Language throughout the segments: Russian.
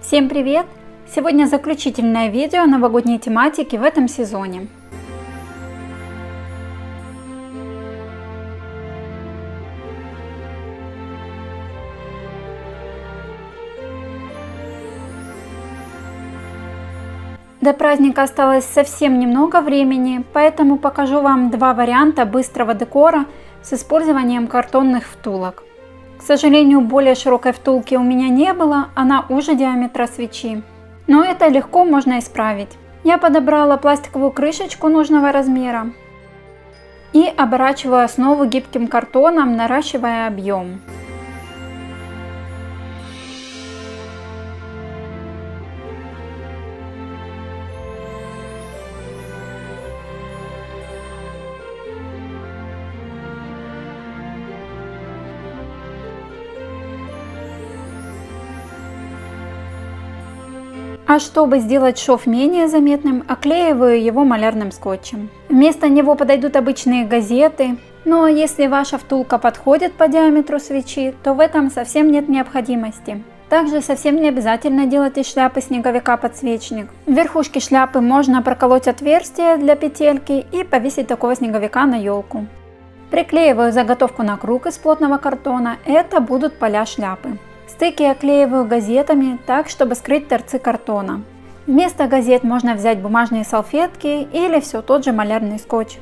Всем привет! Сегодня заключительное видео новогодней тематики в этом сезоне. До праздника осталось совсем немного времени, поэтому покажу вам два варианта быстрого декора с использованием картонных втулок. К сожалению, более широкой втулки у меня не было, она уже диаметра свечи. Но это легко можно исправить. Я подобрала пластиковую крышечку нужного размера и оборачиваю основу гибким картоном, наращивая объем. А чтобы сделать шов менее заметным, оклеиваю его малярным скотчем. Вместо него подойдут обычные газеты, но если ваша втулка подходит по диаметру свечи, то в этом совсем нет необходимости. Также совсем не обязательно делать из шляпы снеговика подсвечник. В верхушке шляпы можно проколоть отверстие для петельки и повесить такого снеговика на елку. Приклеиваю заготовку на круг из плотного картона, это будут поля шляпы. Стыки оклеиваю газетами так, чтобы скрыть торцы картона. Вместо газет можно взять бумажные салфетки или все тот же малярный скотч.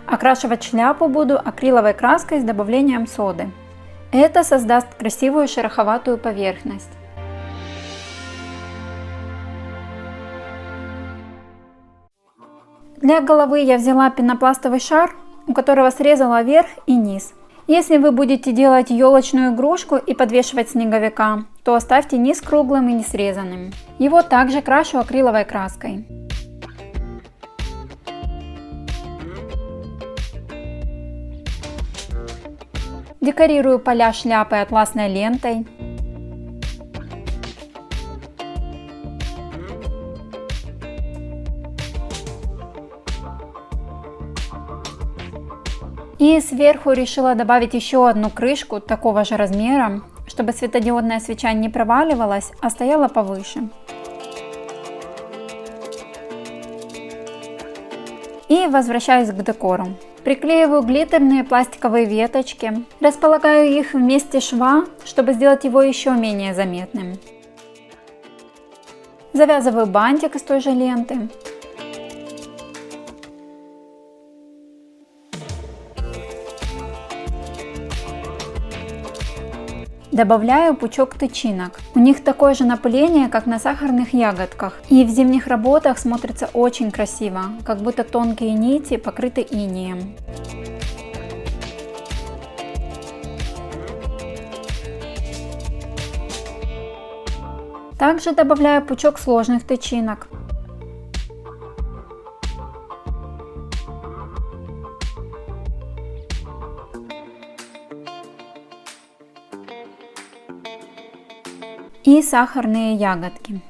Окрашивать шляпу буду акриловой краской с добавлением соды. Это создаст красивую шероховатую поверхность. Для головы я взяла пенопластовый шар, у которого срезала верх и низ. Если вы будете делать елочную игрушку и подвешивать снеговика, то оставьте низ круглым и не срезанным. Его также крашу акриловой краской. Декорирую поля шляпы атласной лентой. И сверху решила добавить еще одну крышку такого же размера, чтобы светодиодная свеча не проваливалась, а стояла повыше. И возвращаюсь к декору. Приклеиваю глиттерные пластиковые веточки, располагаю их вместе шва, чтобы сделать его еще менее заметным. Завязываю бантик из той же ленты. Добавляю пучок тычинок. У них такое же напыление, как на сахарных ягодках. И в зимних работах смотрится очень красиво, как будто тонкие нити покрыты инеем. Также добавляю пучок сложных тычинок. И сахарные ягодки.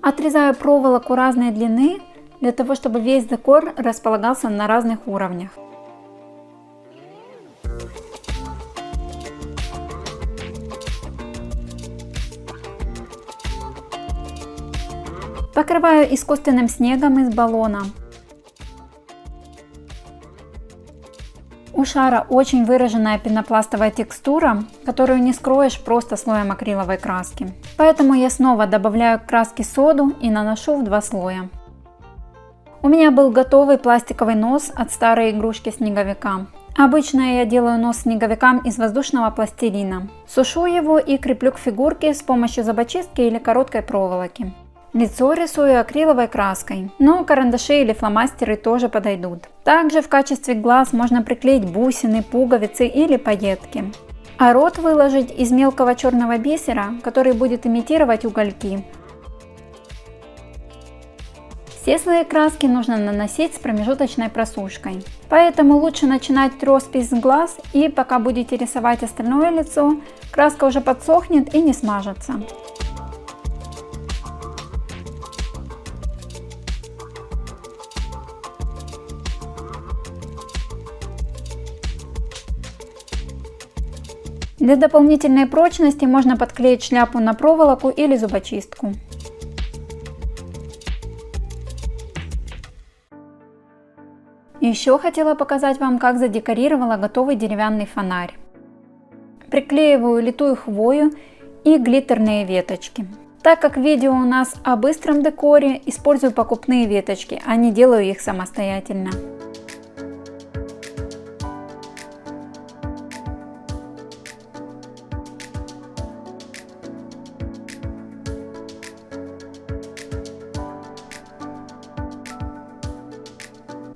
Отрезаю проволоку разной длины, для того, чтобы весь декор располагался на разных уровнях. Покрываю искусственным снегом из баллона. У шара очень выраженная пенопластовая текстура, которую не скроешь просто слоем акриловой краски. Поэтому я снова добавляю к краске соду и наношу в два слоя. У меня был готовый пластиковый нос от старой игрушки снеговика. Обычно я делаю нос снеговикам из воздушного пластилина. Сушу его и креплю к фигурке с помощью зубочистки или короткой проволоки. Лицо рисую акриловой краской, но карандаши или фломастеры тоже подойдут. Также в качестве глаз можно приклеить бусины, пуговицы или пайетки. А рот выложить из мелкого черного бисера, который будет имитировать угольки. Все слои краски нужно наносить с промежуточной просушкой. Поэтому лучше начинать роспись с глаз, и пока будете рисовать остальное лицо, краска уже подсохнет и не смажется. Для дополнительной прочности можно подклеить шляпу на проволоку или зубочистку. Еще хотела показать вам, как задекорировала готовый деревянный фонарь. Приклеиваю литую хвою и глиттерные веточки. Так как видео у нас о быстром декоре, использую покупные веточки, а не делаю их самостоятельно.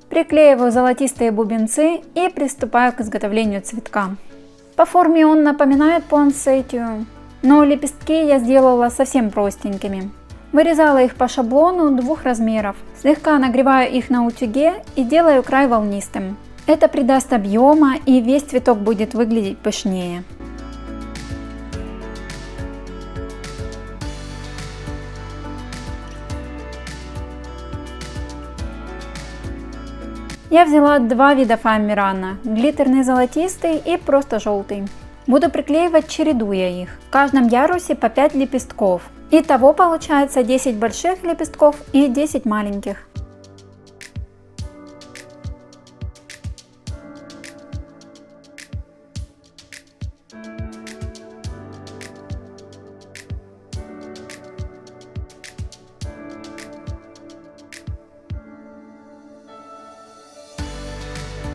Приклеиваю золотистые бубенцы и приступаю к изготовлению цветка. По форме он напоминает пуансетию, но лепестки я сделала совсем простенькими. Вырезала их по шаблону 2 размеров, слегка нагреваю их на утюге и делаю край волнистым. Это придаст объема, и весь цветок будет выглядеть пышнее. Я взяла 2 вида фоамирана, глиттерный золотистый и просто желтый. Буду приклеивать, чередуя их. В каждом ярусе по 5 лепестков. Итого получается 10 больших лепестков и 10 маленьких.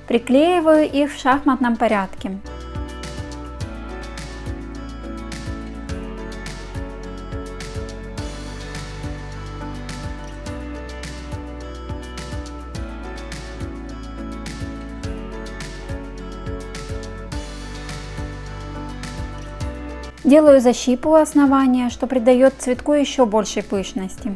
Приклеиваю их в шахматном порядке. Делаю защипу у основания, что придает цветку еще большей пышности.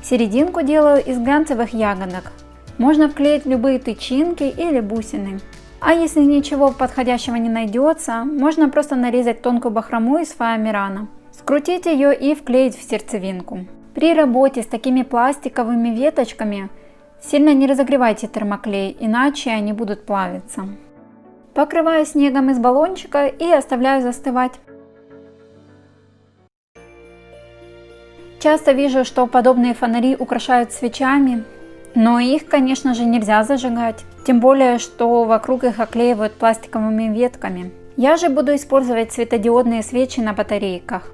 Серединку делаю из глянцевых ягодок. Можно вклеить любые тычинки или бусины. А если ничего подходящего не найдется, можно просто нарезать тонкую бахрому из фоамирана, скрутить ее и вклеить в сердцевинку. При работе с такими пластиковыми веточками сильно не разогревайте термоклей, иначе они будут плавиться. Покрываю снегом из баллончика и оставляю застывать. Часто вижу, что подобные фонари украшают свечами, но их, конечно же, нельзя зажигать, тем более, что вокруг их оклеивают пластиковыми ветками. Я же буду использовать светодиодные свечи на батарейках.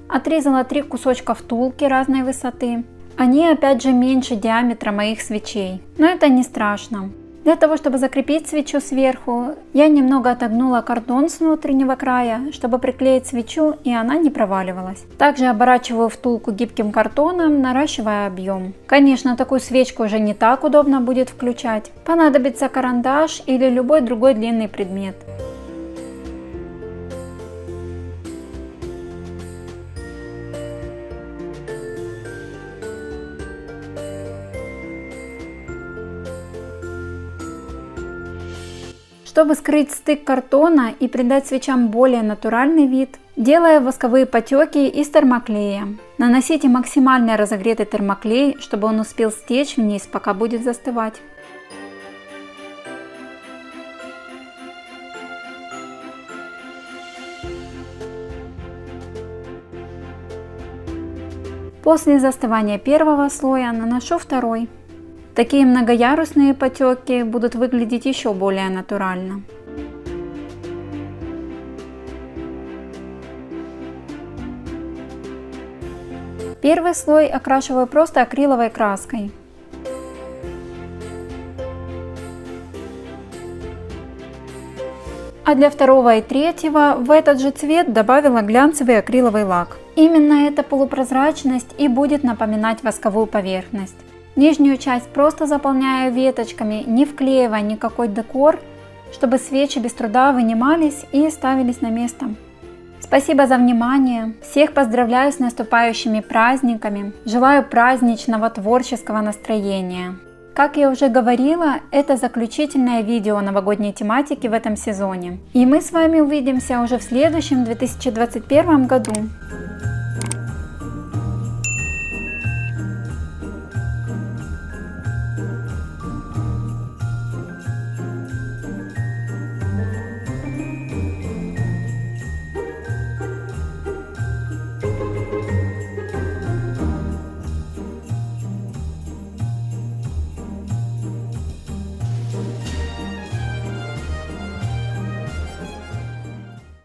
Отрезала 3 кусочка втулки разной высоты. Они опять же меньше диаметра моих свечей, но это не страшно. Для того, чтобы закрепить свечу сверху, я немного отогнула картон с внутреннего края, чтобы приклеить свечу, и она не проваливалась. Также оборачиваю втулку гибким картоном, наращивая объем. Конечно, такую свечку уже не так удобно будет включать. Понадобится карандаш или любой другой длинный предмет. Чтобы скрыть стык картона и придать свечам более натуральный вид, делаю восковые потеки из термоклея. Наносите максимально разогретый термоклей, чтобы он успел стечь вниз, пока будет застывать. После застывания первого слоя наношу второй. Такие многоярусные потеки будут выглядеть еще более натурально. Первый слой окрашиваю просто акриловой краской. А для второго и третьего в этот же цвет добавила глянцевый акриловый лак. Именно эта полупрозрачность и будет напоминать восковую поверхность. Нижнюю часть просто заполняю веточками, не вклеивая никакой декор, чтобы свечи без труда вынимались и ставились на место. Спасибо за внимание. Всех поздравляю с наступающими праздниками. Желаю праздничного творческого настроения. Как я уже говорила, это заключительное видео новогодней тематики в этом сезоне. И мы с вами увидимся уже в следующем 2021 году.